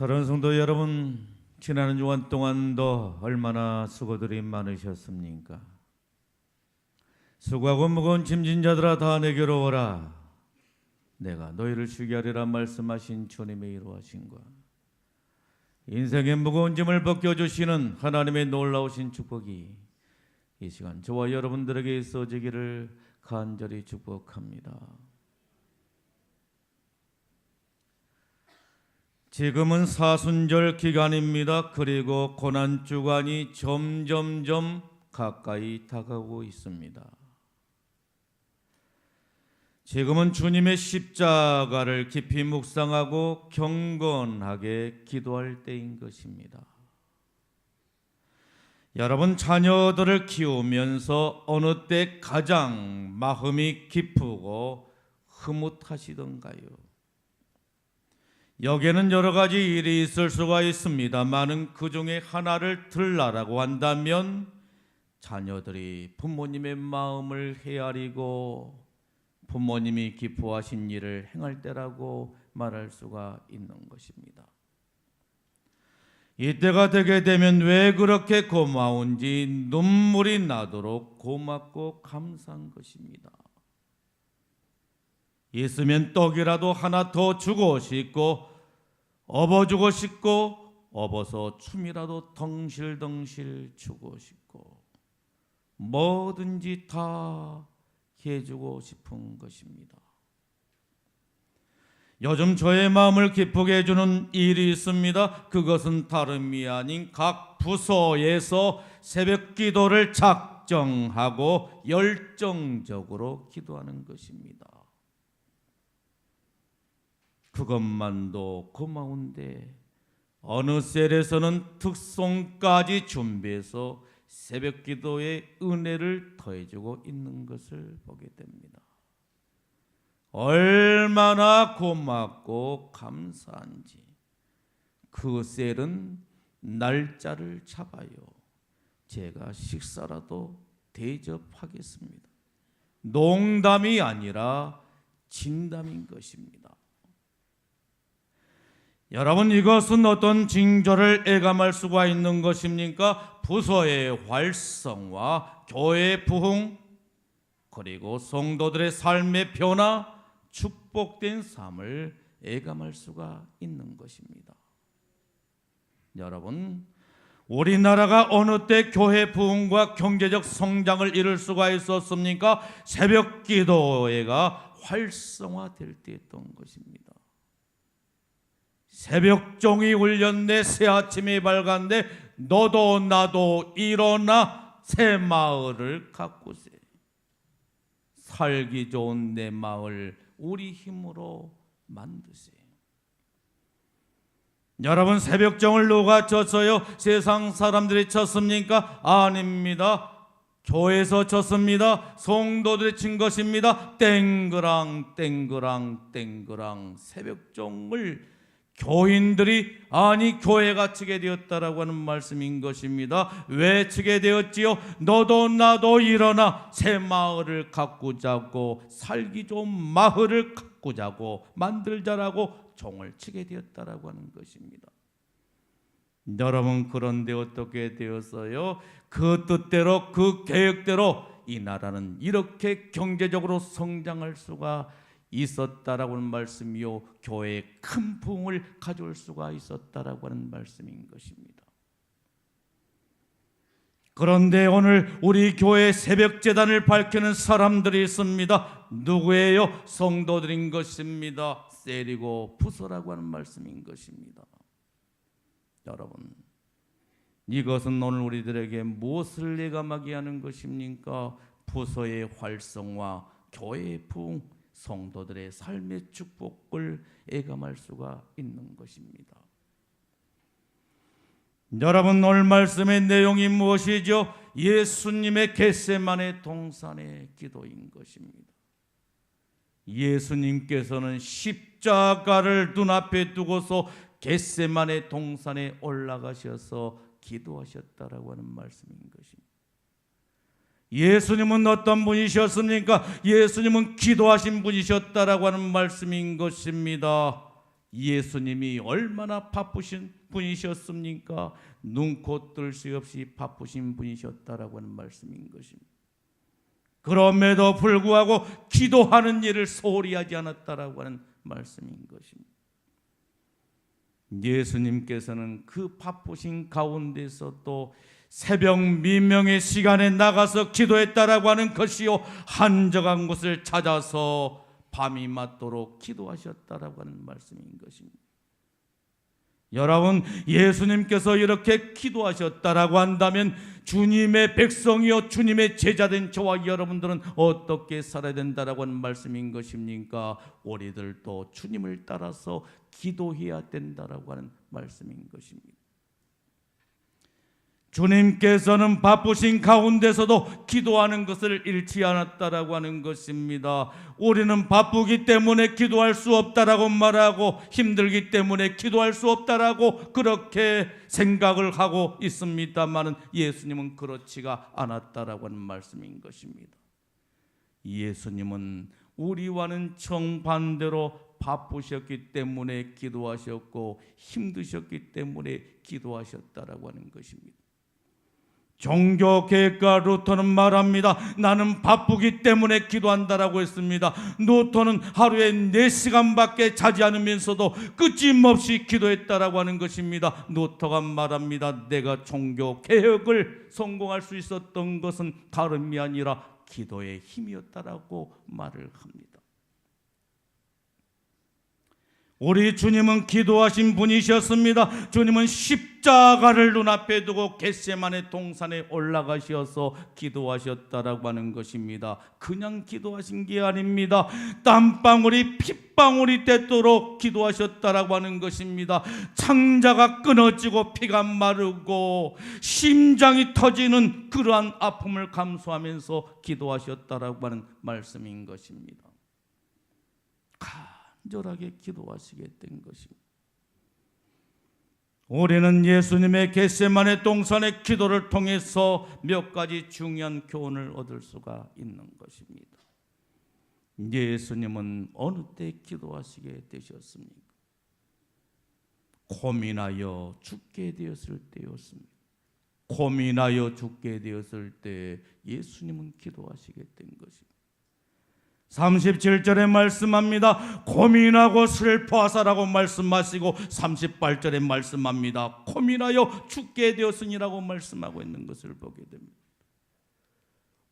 사랑하는 성도 여러분, 지난 한 주간 동안도 얼마나 수고들이 많으셨습니까? 수고하고 무거운 짐진 자들아 다 내게로 오라. 내가 너희를 쉬게 하리라 말씀하신 주님의 이루하신과 인생의 무거운 짐을 벗겨주시는 하나님의 놀라우신 축복이 이 시간 저와 여러분들에게 있어지기를 간절히 축복합니다. 지금은 사순절 기간입니다. 그리고 고난주간이 점점점 가까이 다가오고 있습니다. 지금은 주님의 십자가를 깊이 묵상하고 경건하게 기도할 때인 것입니다. 여러분, 자녀들을 키우면서 어느 때 가장 마음이 기쁘고 흐뭇하시던가요? 여기에는 여러 가지 일이 있을 수가 있습니다만은 그 중에 하나를 들라라고 한다면 자녀들이 부모님의 마음을 헤아리고 부모님이 기뻐하신 일을 행할 때라고 말할 수가 있는 것입니다. 이때가 되게 되면 왜 그렇게 고마운지 눈물이 나도록 고맙고 감사한 것입니다. 있으면 떡이라도 하나 더 주고 싶고 업어주고 싶고 업어서 춤이라도 덩실덩실 추고 싶고 뭐든지 다 해주고 싶은 것입니다. 요즘 저의 마음을 기쁘게 해주는 일이 있습니다. 그것은 다름이 아닌 각 부서에서 새벽 기도를 작정하고 열정적으로 기도하는 것입니다. 그것만도 고마운데 어느 셀에서는 특송까지 준비해서 새벽 기도의 은혜를 더해주고 있는 것을 보게 됩니다. 얼마나 고맙고 감사한지 그 셀은 날짜를 잡아요. 제가 식사라도 대접하겠습니다. 농담이 아니라 진담인 것입니다. 여러분, 이것은 어떤 징조를 예감할 수가 있는 것입니까? 부서의 활성화, 교회의 부흥, 그리고 성도들의 삶의 변화, 축복된 삶을 예감할 수가 있는 것입니다. 여러분, 우리나라가 어느 때 교회 부흥과 경제적 성장을 이룰 수가 있었습니까? 새벽 기도회가 활성화될 때였던 것입니다. 새벽종이 울렸네, 새아침이 밝았네, 너도 나도 일어나 새 마을을 가꾸세. 살기 좋은 내 마을 우리 힘으로 만드세. 여러분, 새벽종을 누가 쳤어요? 세상 사람들이 쳤습니까? 아닙니다. 교회에서 쳤습니다. 성도들이 친 것입니다. 땡그랑 땡그랑 땡그랑 새벽종을 교인들이, 아니 교회가 치게 되었다라고 하는 말씀인 것입니다. 왜 치게 되었지요? 너도 나도 일어나 새 마을을 가꾸자고, 살기 좋은 마을을 가꾸자고 만들자라고 종을 치게 되었다라고 하는 것입니다. 여러분, 그런데 어떻게 되었어요? 그 뜻대로, 그 계획대로 이 나라는 이렇게 경제적으로 성장할 수가 있었다라고 하는 말씀이요, 교회에 큰 부흥을 가져올 수가 있었다라고 하는 말씀인 것입니다. 그런데 오늘 우리 교회 새벽 제단을 밝히는 사람들이 있습니다. 누구예요? 성도들인 것입니다. 셀이고 부서라고 하는 말씀인 것입니다. 여러분, 이것은 오늘 우리들에게 무엇을 예감하게 하는 것입니까? 부서의 활성화, 교회의 부흥, 성도들의 삶의 축복을 예감할 수가 있는 것입니다. 여러분, 오늘 말씀의 내용이 무엇이죠? 예수님의 겟세마네 동산의 기도인 것입니다. 예수님께서는 십자가를 눈앞에 두고서 겟세마네 동산에 올라가셔서 기도하셨다라고 하는 말씀인 것입니다. 예수님은 어떤 분이셨습니까? 예수님은 기도하신 분이셨다라고 하는 말씀인 것입니다. 예수님이 얼마나 바쁘신 분이셨습니까? 눈코 뜰 새 없이 바쁘신 분이셨다라고 하는 말씀인 것입니다. 그럼에도 불구하고 기도하는 일을 소홀히 하지 않았다라고 하는 말씀인 것입니다. 예수님께서는 그 바쁘신 가운데서 또 새벽 민명의 시간에 나가서 기도했다라고 하는 것이요, 한적한 곳을 찾아서 밤이 맞도록 기도하셨다라고 하는 말씀인 것입니다. 여러분, 예수님께서 이렇게 기도하셨다라고 한다면 주님의 백성이요, 주님의 제자된 저와 여러분들은 어떻게 살아야 된다라고 하는 말씀인 것입니까? 우리들도 주님을 따라서 기도해야 된다라고 하는 말씀인 것입니다. 주님께서는 바쁘신 가운데서도 기도하는 것을 잃지 않았다라고 하는 것입니다. 우리는 바쁘기 때문에 기도할 수 없다라고 말하고 힘들기 때문에 기도할 수 없다라고 그렇게 생각을 하고 있습니다만 예수님은 그렇지가 않았다라고 하는 말씀인 것입니다. 예수님은 우리와는 정반대로 바쁘셨기 때문에 기도하셨고 힘드셨기 때문에 기도하셨다라고 하는 것입니다. 종교개혁가 루터는 말합니다. 나는 바쁘기 때문에 기도한다라고 했습니다. 루터는 하루에 4시간밖에 자지 않으면서도 끊임없이 기도했다라고 하는 것입니다. 루터가 말합니다. 내가 종교개혁을 성공할 수 있었던 것은 다름이 아니라 기도의 힘이었다라고 말을 합니다. 우리 주님은 기도하신 분이셨습니다. 주님은 십자가를 눈앞에 두고 겟세마네 동산에 올라가셔서 기도하셨다라고 하는 것입니다. 그냥 기도하신 게 아닙니다. 땀방울이 핏방울이 되도록 기도하셨다라고 하는 것입니다. 창자가 끊어지고 피가 마르고 심장이 터지는 그러한 아픔을 감수하면서 기도하셨다라고 하는 말씀인 것입니다. 간절하게 기도하시게 된 것입니다. 우리는 예수님의 겟세마네 동산의 기도를 통해서 몇 가지 중요한 교훈을 얻을 수가 있는 것입니다. 예수님은 어느 때 기도하시게 되셨습니까? 고민하여 죽게 되었을 때였습니다. 고민하여 죽게 되었을 때 예수님은 기도하시게 된 것입니다. 37절에 말씀합니다. 고민하고 슬퍼하사라고 말씀하시고 38절에 말씀합니다. 고민하여 죽게 되었으니라고 말씀하고 있는 것을 보게 됩니다.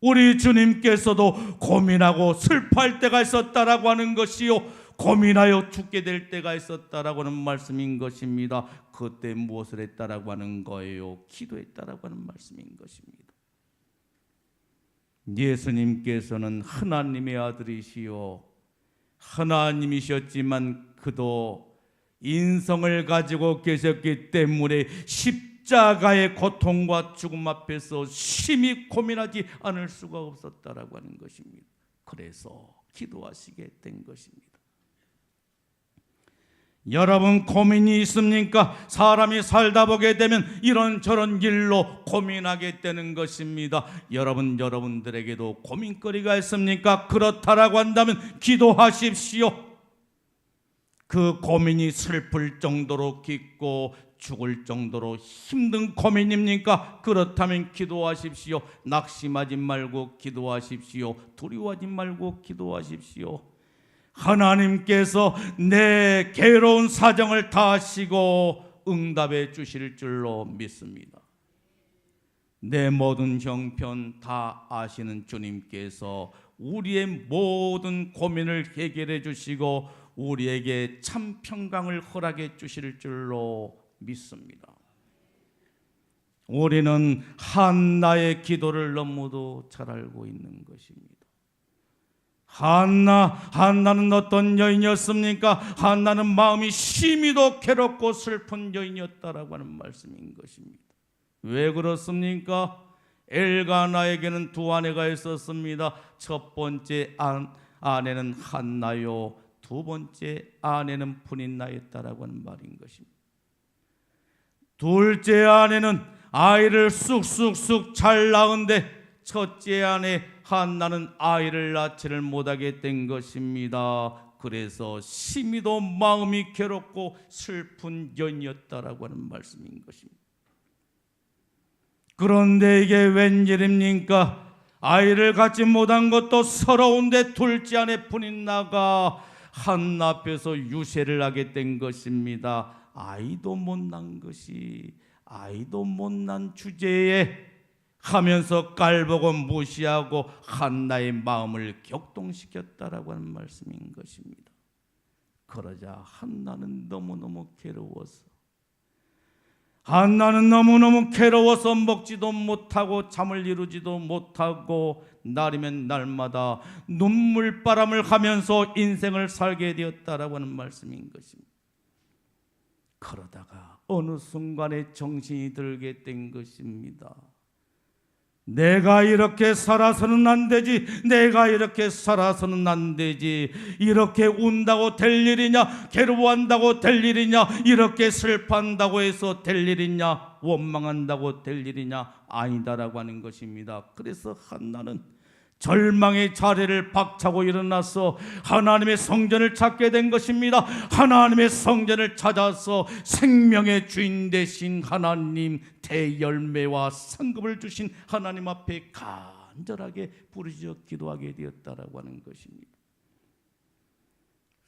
우리 주님께서도 고민하고 슬퍼할 때가 있었다라고 하는 것이요, 고민하여 죽게 될 때가 있었다라고 하는 말씀인 것입니다. 그때 무엇을 했다라고 하는 거예요? 기도했다라고 하는 말씀인 것입니다. 예수님께서는 하나님의 아들이시요 하나님이셨지만 그도 인성을 가지고 계셨기 때문에 십자가의 고통과 죽음 앞에서 심히 고민하지 않을 수가 없었다라고 하는 것입니다. 그래서 기도하시게 된 것입니다. 여러분, 고민이 있습니까? 사람이 살다 보게 되면 이런저런 일로 고민하게 되는 것입니다. 여러분들에게도 고민거리가 있습니까? 그렇다라고 한다면 기도하십시오. 그 고민이 슬플 정도로 깊고 죽을 정도로 힘든 고민입니까? 그렇다면 기도하십시오. 낙심하지 말고 기도하십시오. 두려워하지 말고 기도하십시오. 하나님께서 내 괴로운 사정을 다 아시고 응답해 주실 줄로 믿습니다. 내 모든 형편 다 아시는 주님께서 우리의 모든 고민을 해결해 주시고 우리에게 참 평강을 허락해 주실 줄로 믿습니다. 우리는 한나의 기도를 너무도 잘 알고 있는 것입니다. 한나는 어떤 여인이었습니까? 한나는 마음이 심히도 괴롭고 슬픈 여인이었다라고 하는 말씀인 것입니다. 왜 그렇습니까? 엘가나에게는 두 아내가 있었습니다. 첫 번째 아내는 한나요, 두 번째 아내는 브닌나였다라고 하는 말인 것입니다. 둘째 아내는 아이를 쑥쑥쑥 잘 낳은데 첫째 아내 한나는 아이를 낳지를 못하게 된 것입니다. 그래서 심히도 마음이 괴롭고 슬픈 여인이었다라고 하는 말씀인 것입니다. 그런데 이게 웬일입니까? 아이를 갖지 못한 것도 서러운데 둘째 아내 분인나가 한나 앞에서 유세를 하게 된 것입니다. 아이도 못난 것이, 아이도 못난 주제에 하면서 깔보고 무시하고 한나의 마음을 격동시켰다라고 하는 말씀인 것입니다. 그러자 한나는 너무너무 괴로워서 먹지도 못하고 잠을 이루지도 못하고 날이면 날마다 눈물바람을 하면서 인생을 살게 되었다라고 하는 말씀인 것입니다. 그러다가 어느 순간에 정신이 들게 된 것입니다. 내가 이렇게 살아서는 안 되지, 내가 이렇게 살아서는 안 되지. 이렇게 운다고 될 일이냐, 괴로워한다고 될 일이냐, 이렇게 슬퍼한다고 해서 될 일이냐, 원망한다고 될 일이냐, 아니다라고 하는 것입니다. 그래서 한나는 절망의 자리를 박차고 일어나서 하나님의 성전을 찾게 된 것입니다. 하나님의 성전을 찾아서 생명의 주인 되신 하나님, 대열매와 상급을 주신 하나님 앞에 간절하게 부르짖어 기도하게 되었다라고 하는 것입니다.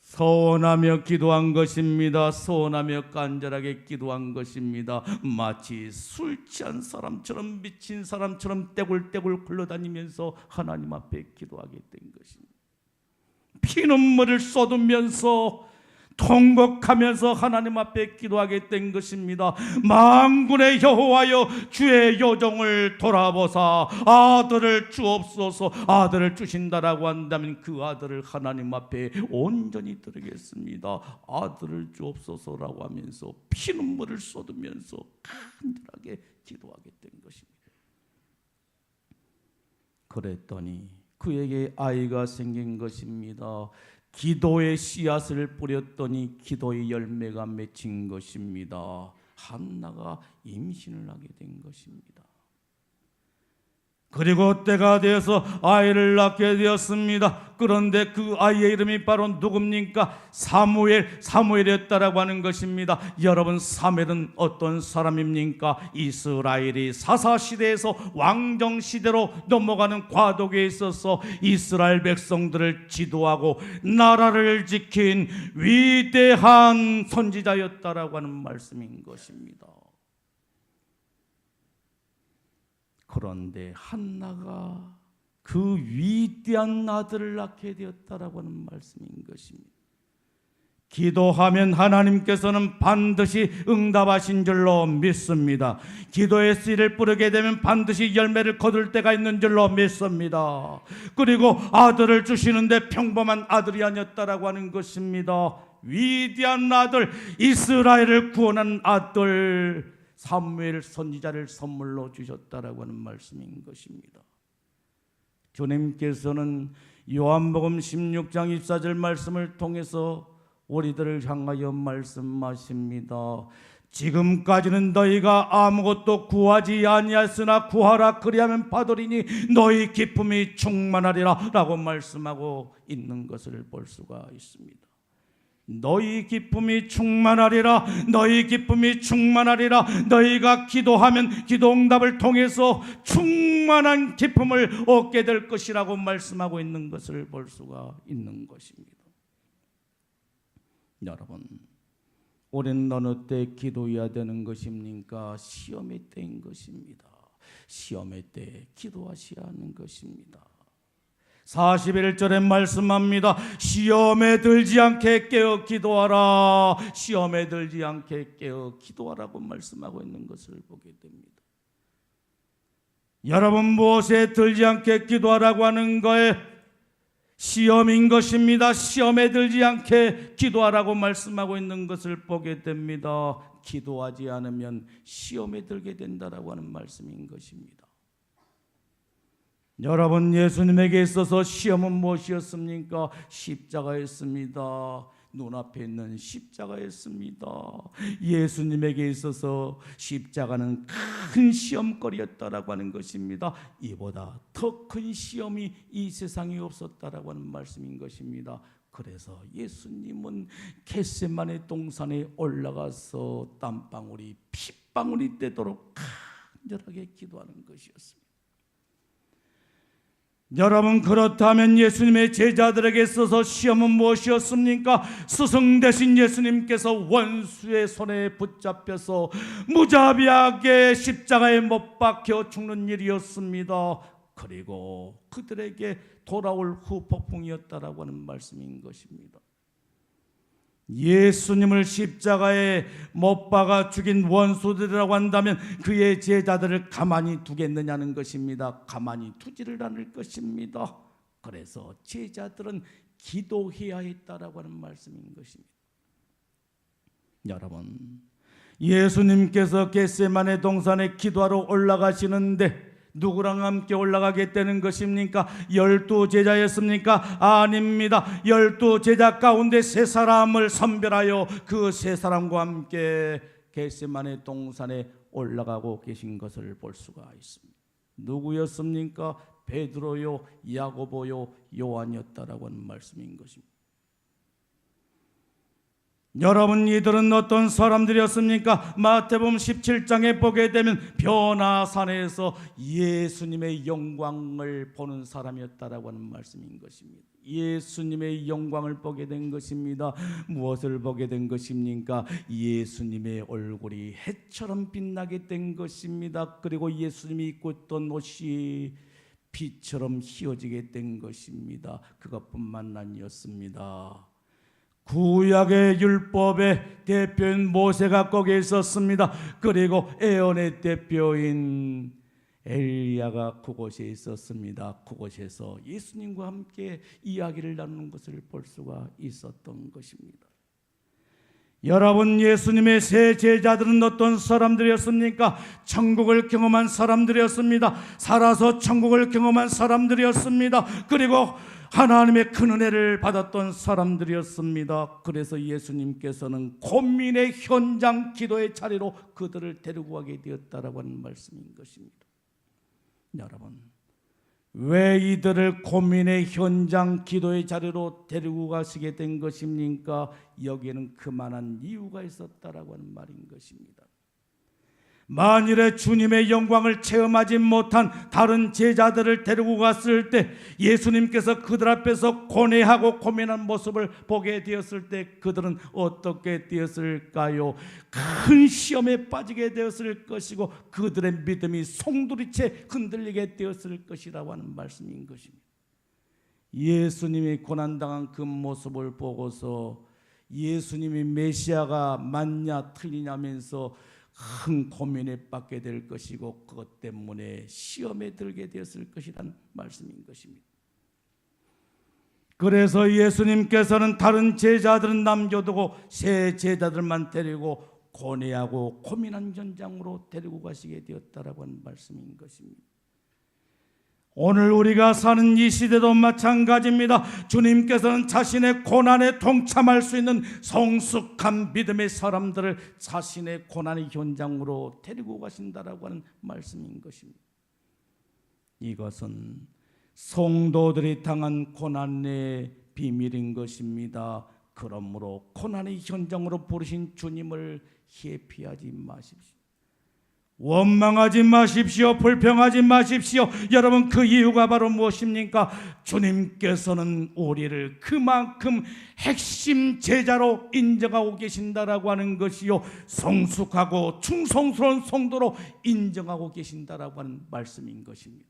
서원하며 기도한 것입니다. 서원하며 간절하게 기도한 것입니다. 마치 술 취한 사람처럼, 미친 사람처럼 떼굴떼굴 굴러다니면서 하나님 앞에 기도하게 된 것입니다. 피눈물을 쏟으면서 통곡하면서 하나님 앞에 기도하게 된 것입니다. 만군의 여호와여, 주의 요정을 돌아보사 아들을 주옵소서. 아들을 주신다라고 한다면 그 아들을 하나님 앞에 온전히 드리겠습니다. 아들을 주옵소서라고 하면서 피눈물을 쏟으면서 간절하게 기도하게 된 것입니다. 그랬더니 그에게 아이가 생긴 것입니다. 기도의 씨앗을 뿌렸더니 기도의 열매가 맺힌 것입니다. 한나가 임신을 하게 된 것입니다. 그리고 때가 되어서 아이를 낳게 되었습니다. 그런데 그 아이의 이름이 바로 누굽니까? 사무엘이었다라고 하는 것입니다. 여러분, 사무엘은 어떤 사람입니까? 이스라엘이 사사시대에서 왕정시대로 넘어가는 과도기에 있어서 이스라엘 백성들을 지도하고 나라를 지킨 위대한 선지자였다라고 하는 말씀인 것입니다. 그런데 한나가 그 위대한 아들을 낳게 되었다라고 하는 말씀인 것입니다. 기도하면 하나님께서는 반드시 응답하신 줄로 믿습니다. 기도의 씨를 뿌리게 되면 반드시 열매를 거둘 때가 있는 줄로 믿습니다. 그리고 아들을 주시는데 평범한 아들이 아니었다라고 하는 것입니다. 위대한 아들, 이스라엘을 구원한 아들 사무엘 선지자를 선물로 주셨다라고 하는 말씀인 것입니다. 주님께서는 요한복음 16장 24절 말씀을 통해서 우리들을 향하여 말씀하십니다. 지금까지는 너희가 아무것도 구하지 아니하였으나 구하라 그리하면 받으리니 너희 기쁨이 충만하리라 라고 말씀하고 있는 것을 볼 수가 있습니다. 너희 기쁨이 충만하리라, 너희 기쁨이 충만하리라. 너희가 기도하면 기도응답을 통해서 충만한 기쁨을 얻게 될 것이라고 말씀하고 있는 것을 볼 수가 있는 것입니다. 여러분, 올해는 어느 때 기도해야 되는 것입니까? 시험의 때인 것입니다. 시험의 때 기도하셔야 하는 것입니다. 41절에 말씀합니다. 시험에 들지 않게 깨어 기도하라. 시험에 들지 않게 깨어 기도하라고 말씀하고 있는 것을 보게 됩니다. 여러분, 무엇에 들지 않게 기도하라고 하는 거에 시험인 것입니다. 시험에 들지 않게 기도하라고 말씀하고 있는 것을 보게 됩니다. 기도하지 않으면 시험에 들게 된다라고 하는 말씀인 것입니다. 여러분, 예수님에게 있어서 시험은 무엇이었습니까? 십자가였습니다. 눈앞에 있는 십자가였습니다. 예수님에게 있어서 십자가는 큰 시험거리였다라고 하는 것입니다. 이보다 더 큰 시험이 이 세상에 없었다라고 하는 말씀인 것입니다. 그래서 예수님은 겟세마네 동산에 올라가서 땀방울이 핏방울이 되도록 간절하게 기도하는 것이었습니다. 여러분, 그렇다면 예수님의 제자들에게 있어서 시험은 무엇이었습니까? 스승 되신 예수님께서 원수의 손에 붙잡혀서 무자비하게 십자가에 못 박혀 죽는 일이었습니다. 그리고 그들에게 돌아올 후폭풍이었다라고 하는 말씀인 것입니다. 예수님을 십자가에 못 박아 죽인 원수들이라고 한다면 그의 제자들을 가만히 두겠느냐는 것입니다. 가만히 두지를 않을 것입니다. 그래서 제자들은 기도해야 했다라고 하는 말씀인 것입니다. 여러분, 예수님께서 겟세마네 동산에 기도하러 올라가시는데 누구랑 함께 올라가게 되는 것입니까? 12제자였습니까? 아닙니다. 12제자 가운데 3사람을 선별하여 그 3사람과 함께 겟세마네 동산에 올라가고 계신 것을 볼 수가 있습니다. 누구였습니까? 베드로요, 야고보요, 요한이었다라고 하는 말씀인 것입니다. 여러분, 이들은 어떤 사람들이었습니까? 마태복음 17장에 보게 되면 변화산에서 예수님의 영광을 보는 사람이었다라고 하는 말씀인 것입니다. 예수님의 영광을 보게 된 것입니다. 무엇을 보게 된 것입니까? 예수님의 얼굴이 해처럼 빛나게 된 것입니다. 그리고 예수님이 입고 있던 옷이 빛처럼 휘어지게 된 것입니다. 그것뿐만 아니었습니다. 구약의 율법의 대표인 모세가 거기에 있었습니다. 그리고 에언의 대표인 엘리야가 그곳에 있었습니다. 그곳에서 예수님과 함께 이야기를 나누는 것을 볼 수가 있었던 것입니다. 여러분, 예수님의 세 제자들은 어떤 사람들이었습니까? 천국을 경험한 사람들이었습니다. 살아서 천국을 경험한 사람들이었습니다. 그리고 하나님의 큰 은혜를 받았던 사람들이었습니다. 그래서 예수님께서는 고민의 현장 기도의 자리로 그들을 데리고 가게 되었다라고 하는 말씀인 것입니다. 여러분, 왜 이들을 고민의 현장 기도의 자리로 데리고 가시게 된 것입니까? 여기에는 그만한 이유가 있었다라고 하는 말인 것입니다. 만일에 주님의 영광을 체험하지 못한 다른 제자들을 데리고 갔을 때 예수님께서 그들 앞에서 고뇌하고 고민한 모습을 보게 되었을 때 그들은 어떻게 되었을까요? 큰 시험에 빠지게 되었을 것이고 그들의 믿음이 송두리째 흔들리게 되었을 것이라고 하는 말씀인 것입니다. 예수님이 고난당한 그 모습을 보고서 예수님이 메시아가 맞냐 틀리냐면서 큰 고민에 빠지게 될 것이고 그것 때문에 시험에 들게 되었을 것이라는 말씀인 것입니다. 그래서 예수님께서는 다른 제자들은 남겨두고 세 제자들만 데리고 고뇌하고 고민한 현장으로 데리고 가시게 되었다라고 하는 말씀인 것입니다. 오늘 우리가 사는 이 시대도 마찬가지입니다. 주님께서는 자신의 고난에 동참할 수 있는 성숙한 믿음의 사람들을 자신의 고난의 현장으로 데리고 가신다라고 하는 말씀인 것입니다. 이것은 성도들이 당한 고난의 비밀인 것입니다. 그러므로 고난의 현장으로 부르신 주님을 회피하지 마십시오. 원망하지 마십시오. 불평하지 마십시오. 여러분, 그 이유가 바로 무엇입니까? 주님께서는 우리를 그만큼 핵심 제자로 인정하고 계신다라고 하는 것이요, 성숙하고 충성스러운 성도로 인정하고 계신다라고 하는 말씀인 것입니다.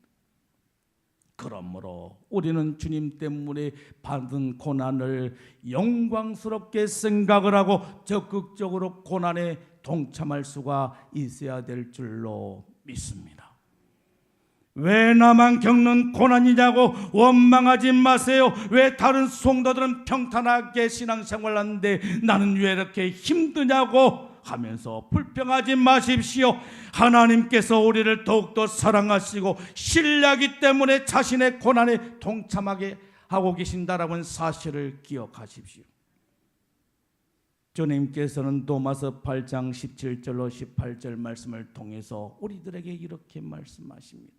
그러므로 우리는 주님 때문에 받은 고난을 영광스럽게 생각을 하고 적극적으로 고난에 동참할 수가 있어야 될 줄로 믿습니다. 왜 나만 겪는 고난이냐고 원망하지 마세요. 왜 다른 성도들은 평탄하게 신앙생활을 하는데 나는 왜 이렇게 힘드냐고 하면서 불평하지 마십시오. 하나님께서 우리를 더욱더 사랑하시고 신뢰하기 때문에 자신의 고난에 동참하게 하고 계신다라는 사실을 기억하십시오. 주님께서는 도마서 8장 17절로 18절 말씀을 통해서 우리들에게 이렇게 말씀하십니다.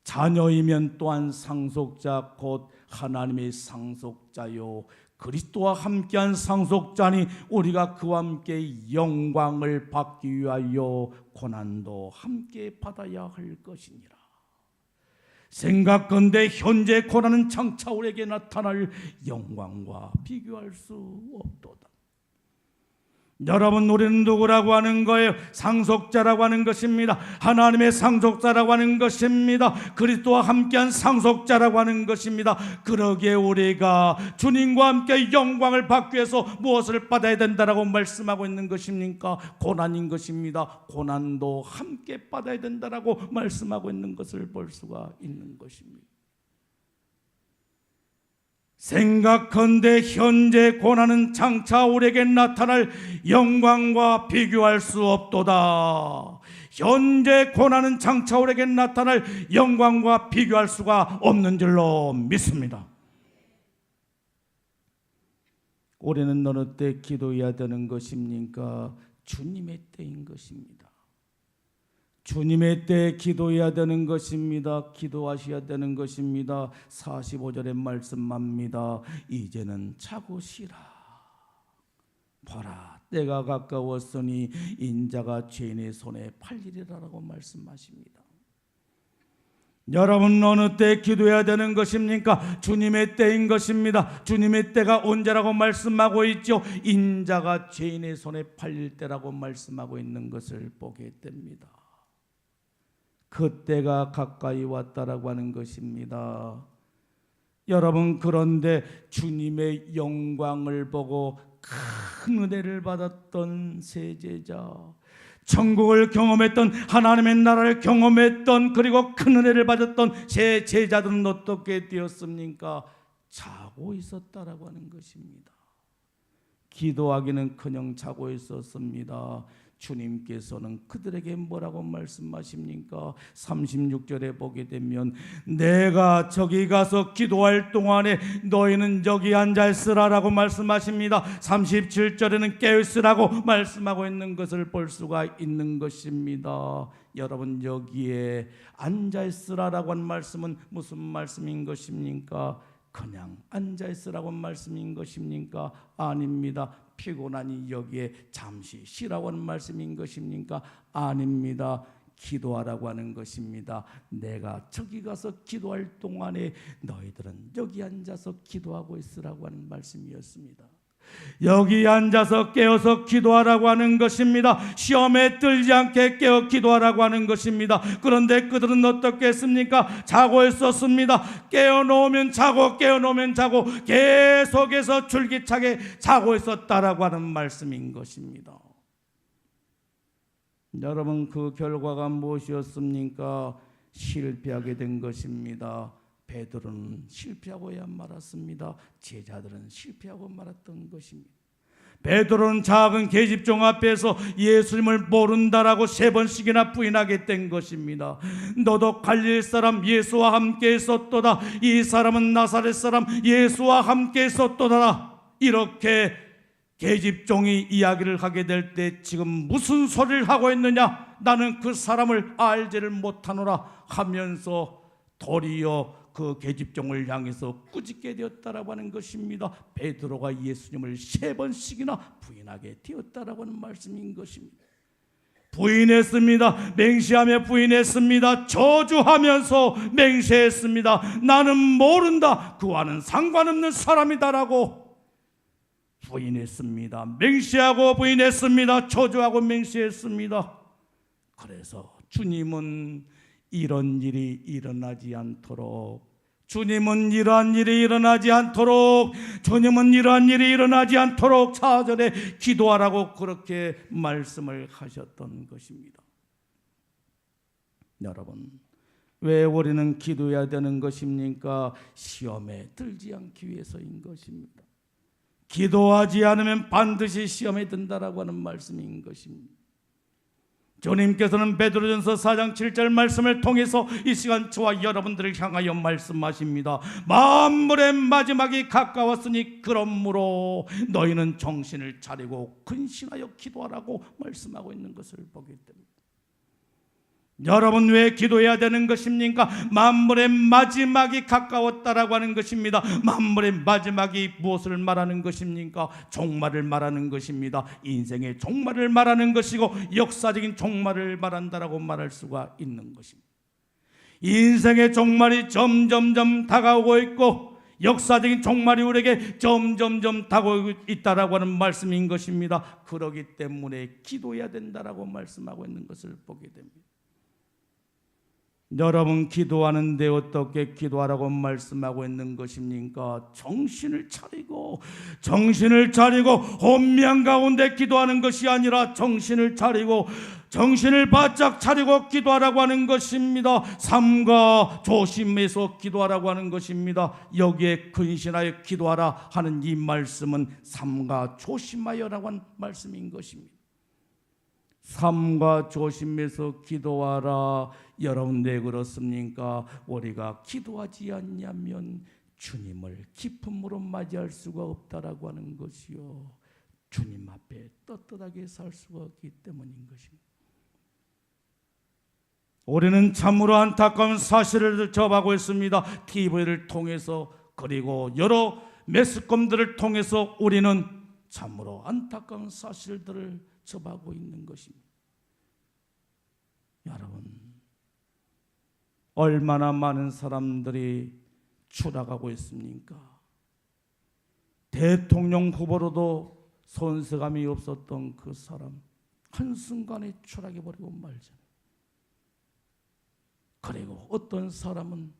자녀이면 또한 상속자 곧 하나님의 상속자요 그리스도와 함께한 상속자니 우리가 그와 함께 영광을 받기 위하여 고난도 함께 받아야 할 것이니라. 생각건대 현재 고난은 장차 우리에게 나타날 영광과 비교할 수 없도다. 여러분, 우리는 누구라고 하는 거예요? 상속자라고 하는 것입니다. 하나님의 상속자라고 하는 것입니다. 그리스도와 함께한 상속자라고 하는 것입니다. 그러기에 우리가 주님과 함께 영광을 받기 위해서 무엇을 받아야 된다라고 말씀하고 있는 것입니까? 고난인 것입니다. 고난도 함께 받아야 된다라고 말씀하고 있는 것을 볼 수가 있는 것입니다. 생각컨대 현재 고난은 장차 우리에게 나타날 영광과 비교할 수 없도다. 현재 고난은 장차 우리에게 나타날 영광과 비교할 수가 없는 줄로 믿습니다. 올해는 어느 때 기도해야 되는 것입니까? 주님의 때인 것입니다. 주님의 때 기도해야 되는 것입니다. 기도하셔야 되는 것입니다. 45절의 말씀합니다. 이제는 자고 쉬라. 봐라, 때가 가까웠으니 인자가 죄인의 손에 팔리리라라고 말씀하십니다. 여러분, 어느 때 기도해야 되는 것입니까? 주님의 때인 것입니다. 주님의 때가 언제라고 말씀하고 있죠? 인자가 죄인의 손에 팔릴 때라고 말씀하고 있는 것을 보게 됩니다. 그때가 가까이 왔다라고 하는 것입니다. 여러분, 그런데 주님의 영광을 보고 큰 은혜를 받았던 세 제자, 천국을 경험했던, 하나님의 나라를 경험했던, 그리고 큰 은혜를 받았던 세 제자들은 어떻게 되었습니까? 자고 있었다라고 하는 것입니다. 기도하기는커녕 자고 있었습니다. 주님께서는 그들에게 뭐라고 말씀하십니까? 36절에 보게 되면 내가 저기 가서 기도할 동안에 너희는 저기 앉아 있으라라고 말씀하십니다. 37절에는 깨어 있으라고 말씀하고 있는 것을 볼 수가 있는 것입니다. 여러분, 여기에 앉아 있으라라고 한 말씀은 무슨 말씀인 것입니까? 그냥 앉아 있으라고 말씀인 것입니까? 아닙니다. 피곤하니 여기에 잠시 쉬라고 하는 말씀인 것입니까? 아닙니다. 기도하라고 하는 것입니다. 내가 저기 가서 기도할 동안에 너희들은 여기 앉아서 기도하고 있으라고 하는 말씀이었습니다. 여기 앉아서 깨어서 기도하라고 하는 것입니다. 시험에 들지 않게 깨어 기도하라고 하는 것입니다. 그런데 그들은 어떻게 했습니까? 자고 있었습니다. 깨어놓으면 자고, 깨어놓으면 자고, 계속해서 줄기차게 자고 있었다라고 하는 말씀인 것입니다. 여러분, 그 결과가 무엇이었습니까? 실패하게 된 것입니다. 베드로는 실패하고야 말았습니다. 제자들은 실패하고 말았던 것입니다. 베드로는 작은 계집종 앞에서 예수님을 모른다라고 3번씩이나 부인하게 된 것입니다. 너도 갈릴리 사람 예수와 함께 있었도다. 이 사람은 나사렛 사람 예수와 함께 있었도다. 이렇게 계집종이 이야기를 하게 될 때 지금 무슨 소리를 하고 있느냐? 나는 그 사람을 알지를 못하노라 하면서 도리어 그 계집종을 향해서 꾸짖게 되었다라고 하는 것입니다. 베드로가 예수님을 3번씩이나 부인하게 되었다라고 하는 말씀인 것입니다. 부인했습니다. 맹세하며 부인했습니다. 저주하면서 맹세했습니다. 나는 모른다. 그와는 상관없는 사람이다라고 부인했습니다. 맹세하고 부인했습니다. 저주하고 맹세했습니다. 그래서 주님은 이런 일이 일어나지 않도록, 주님은 이러한 일이 일어나지 않도록, 주님은 이러한 일이 일어나지 않도록 사전에 기도하라고 그렇게 말씀을 하셨던 것입니다. 여러분, 왜 우리는 기도해야 되는 것입니까? 시험에 들지 않기 위해서인 것입니다. 기도하지 않으면 반드시 시험에 든다라고 하는 말씀인 것입니다. 주님께서는 베드로전서 4장 7절 말씀을 통해서 이 시간 저와 여러분들을 향하여 말씀하십니다. 만물의 마지막이 가까웠으니 그러므로 너희는 정신을 차리고 근신하여 기도하라고 말씀하고 있는 것을 보게 됩니다. 여러분 왜 기도해야 되는 것입니까? 만물의 마지막이 가까웠다라고 하는 것입니다. 만물의 마지막이 무엇을 말하는 것입니까? 종말을 말하는 것입니다. 인생의 종말을 말하는 것이고 역사적인 종말을 말한다라고 말할 수가 있는 것입니다. 인생의 종말이 점점점 다가오고 있고 역사적인 종말이 우리에게 점점점 다가오고 있다라고 하는 말씀인 것입니다. 그러기 때문에 기도해야 된다라고 말씀하고 있는 것을 보게 됩니다. 여러분 기도하는데 어떻게 기도하라고 말씀하고 있는 것입니까? 정신을 차리고 혼미한 가운데 기도하는 것이 아니라 정신을 차리고 정신을 바짝 차리고 기도하라고 하는 것입니다. 삼가 조심해서 기도하라고 하는 것입니다. 여기에 근신하여 기도하라 하는 이 말씀은 삼가 조심하여라고 하는 말씀인 것입니다. 삼가 조심해서 기도하라. 여러분 왜 그렇습니까? 우리가 기도하지 않냐면 주님을 기쁨으로 맞이할 수가 없다라고 하는 것이요, 주님 앞에 떳떳하게 살 수가 없기 때문인 것입니다. 우리는 참으로 안타까운 사실을 접하고 있습니다. TV를 통해서 그리고 여러 매스컴들을 통해서 우리는 참으로 안타까운 사실들을 접하고 있는 것입니다. 여러분, 얼마나 많은 사람들이 추락하고 있습니까? 대통령 후보로도 손색감이 없었던 그 사람 한순간에 추락해버리고 말잖아요. 그리고 어떤 사람은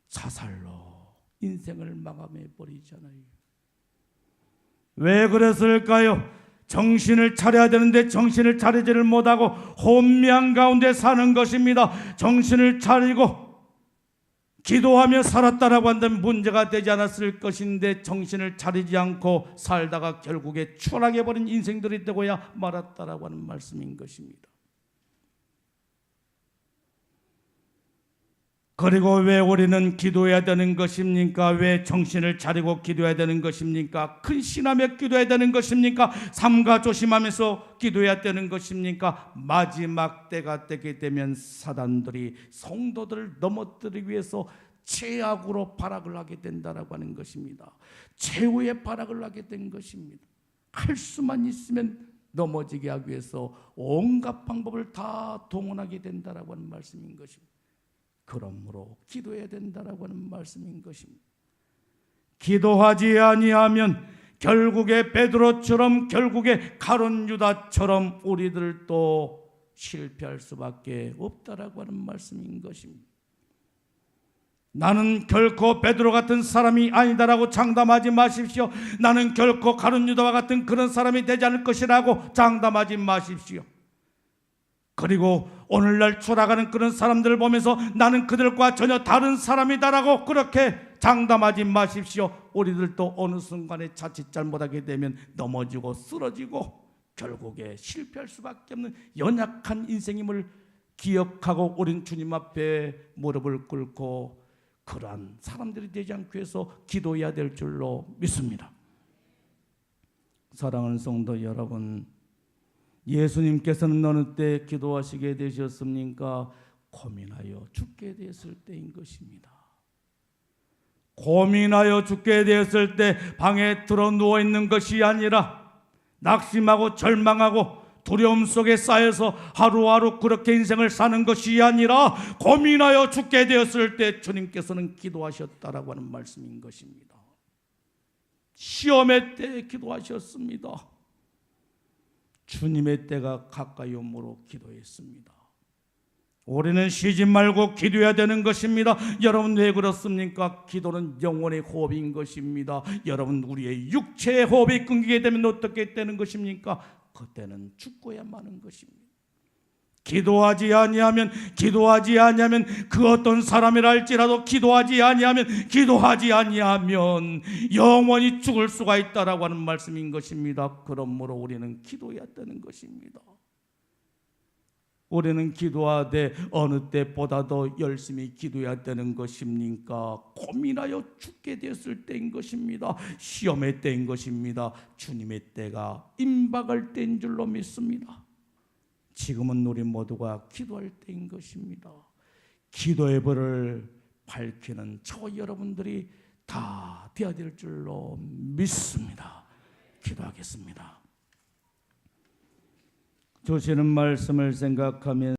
자살로 인생을 마감해버리잖아요. 왜 그랬을까요? 정신을 차려야 되는데 정신을 차리지를 못하고 혼미한 가운데 사는 것입니다. 정신을 차리고 기도하며 살았다라고 한다면 문제가 되지 않았을 것인데 정신을 차리지 않고 살다가 결국에 추락해버린 인생들이 되고야 말았다라고 하는 말씀인 것입니다. 그리고 왜 우리는 기도해야 되는 것입니까? 왜 정신을 차리고 기도해야 되는 것입니까? 근신하며 기도해야 되는 것입니까? 삼가 조심하면서 기도해야 되는 것입니까? 마지막 때가 되게 되면 사단들이 성도들을 넘어뜨리기 위해서 최악으로 발악을 하게 된다라고 하는 것입니다. 최후의 발악을 하게 된 것입니다. 할 수만 있으면 넘어지게 하기 위해서 온갖 방법을 다 동원하게 된다라고 하는 말씀인 것입니다. 그러므로 기도해야 된다라고 하는 말씀인 것입니다. 기도하지 아니하면 결국에 베드로처럼 결국에 가룟 유다처럼 우리들도 실패할 수밖에 없다라고 하는 말씀인 것입니다. 나는 결코 베드로 같은 사람이 아니다라고 장담하지 마십시오. 나는 결코 가룟 유다와 같은 그런 사람이 되지 않을 것이라고 장담하지 마십시오. 그리고 오늘날 추락하는 그런 사람들을 보면서 나는 그들과 전혀 다른 사람이다라고 그렇게 장담하지 마십시오. 우리들도 어느 순간에 자칫 잘못하게 되면 넘어지고 쓰러지고 결국에 실패할 수밖에 없는 연약한 인생임을 기억하고 우린 주님 앞에 무릎을 꿇고 그러한 사람들이 되지 않기 위해서 기도해야 될 줄로 믿습니다. 사랑하는 성도 여러분, 예수님께서는 어느 때 기도하시게 되셨습니까? 고민하여 죽게 되었을 때인 것입니다. 고민하여 죽게 되었을 때 방에 들어 누워 있는 것이 아니라 낙심하고 절망하고 두려움 속에 쌓여서 하루하루 그렇게 인생을 사는 것이 아니라 고민하여 죽게 되었을 때 주님께서는 기도하셨다라고 하는 말씀인 것입니다. 시험의 때에 기도하셨습니다. 주님의 때가 가까이 오므로 기도했습니다. 우리는 쉬지 말고 기도해야 되는 것입니다. 여러분 왜 그렇습니까? 기도는 영혼의 호흡인 것입니다. 여러분 우리의 육체의 호흡이 끊기게 되면 어떻게 되는 것입니까? 그때는 죽고야만 하는 것입니다. 기도하지 아니하면 그 어떤 사람이라 할지라도 기도하지 아니하면 영원히 죽을 수가 있다라고 하는 말씀인 것입니다. 그러므로 우리는 기도해야 되는 것입니다. 우리는 기도하되 어느 때보다도 열심히 기도해야 되는 것입니까? 고민하여 죽게 되었을 때인 것입니다. 시험의 때인 것입니다. 주님의 때가 임박할 때인 줄로 믿습니다. 지금은 우리 모두가 기도할 때인 것입니다. 기도의 불을 밝히는 저 여러분들이 다 되어야 될 줄로 믿습니다. 기도하겠습니다. 주시는 말씀을 생각하면